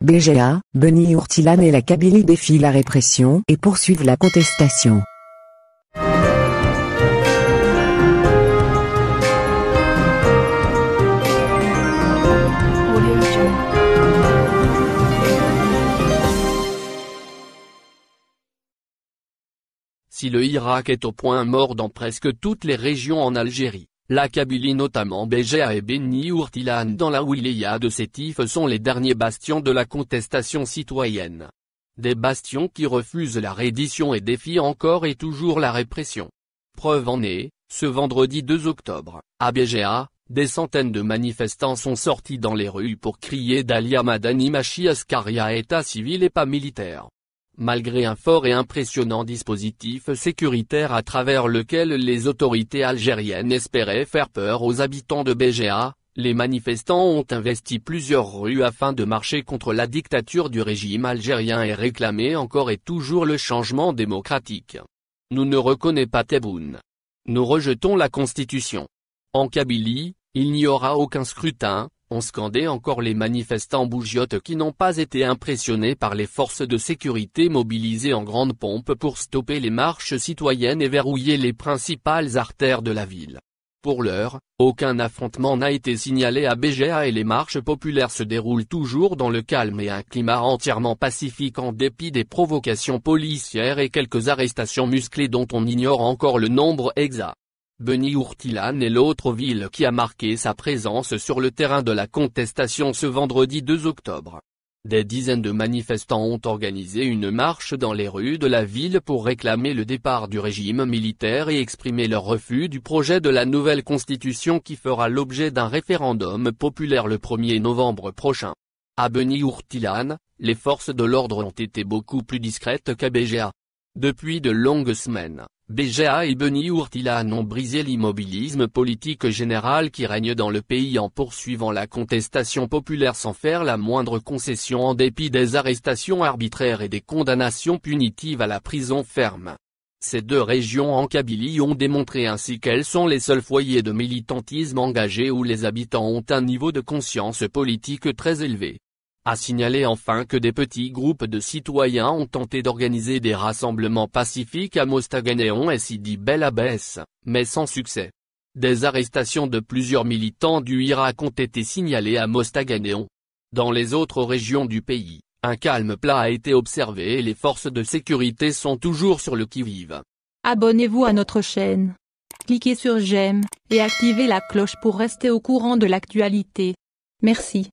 BGA, Beni Ourtilan et la Kabylie défient la répression et poursuivent la contestation. Si le Irak est au point mort dans presque toutes les régions en Algérie, la Kabylie notamment BGA et Beni Ourtilan dans la wilaya de Sétif sont les derniers bastions de la contestation citoyenne. Des bastions qui refusent la reddition et défient encore et toujours la répression. Preuve en est, ce vendredi 2 octobre, à BGA, des centaines de manifestants sont sortis dans les rues pour crier Dalia Madani Machi Askaria état civil et pas militaire. Malgré un fort et impressionnant dispositif sécuritaire à travers lequel les autorités algériennes espéraient faire peur aux habitants de BGA, les manifestants ont investi plusieurs rues afin de marcher contre la dictature du régime algérien et réclamer encore et toujours le changement démocratique. Nous ne reconnaissons pas Tebboune. Nous rejetons la Constitution. En Kabylie, il n'y aura aucun scrutin, ont scandé encore les manifestants bougiotes qui n'ont pas été impressionnés par les forces de sécurité mobilisées en grande pompe pour stopper les marches citoyennes et verrouiller les principales artères de la ville. Pour l'heure, aucun affrontement n'a été signalé à BGA et les marches populaires se déroulent toujours dans le calme et un climat entièrement pacifique en dépit des provocations policières et quelques arrestations musclées dont on ignore encore le nombre exact. Beni Ourtilan est l'autre ville qui a marqué sa présence sur le terrain de la contestation ce vendredi 2 octobre. Des dizaines de manifestants ont organisé une marche dans les rues de la ville pour réclamer le départ du régime militaire et exprimer leur refus du projet de la nouvelle constitution qui fera l'objet d'un référendum populaire le 1er novembre prochain. À Beni Ourtilan, les forces de l'ordre ont été beaucoup plus discrètes qu'à BGA. Depuis de longues semaines, BGA et Beni Ourtilan ont brisé l'immobilisme politique général qui règne dans le pays en poursuivant la contestation populaire sans faire la moindre concession en dépit des arrestations arbitraires et des condamnations punitives à la prison ferme. Ces deux régions en Kabylie ont démontré ainsi qu'elles sont les seuls foyers de militantisme engagé où les habitants ont un niveau de conscience politique très élevé. À signaler enfin que des petits groupes de citoyens ont tenté d'organiser des rassemblements pacifiques à Mostaganéon et Sidi Bel Abbès, mais sans succès. Des arrestations de plusieurs militants du Irak ont été signalées à Mostaganéon. Dans les autres régions du pays, un calme plat a été observé et les forces de sécurité sont toujours sur le qui-vive. Abonnez-vous à notre chaîne. Cliquez sur j'aime, et activez la cloche pour rester au courant de l'actualité. Merci.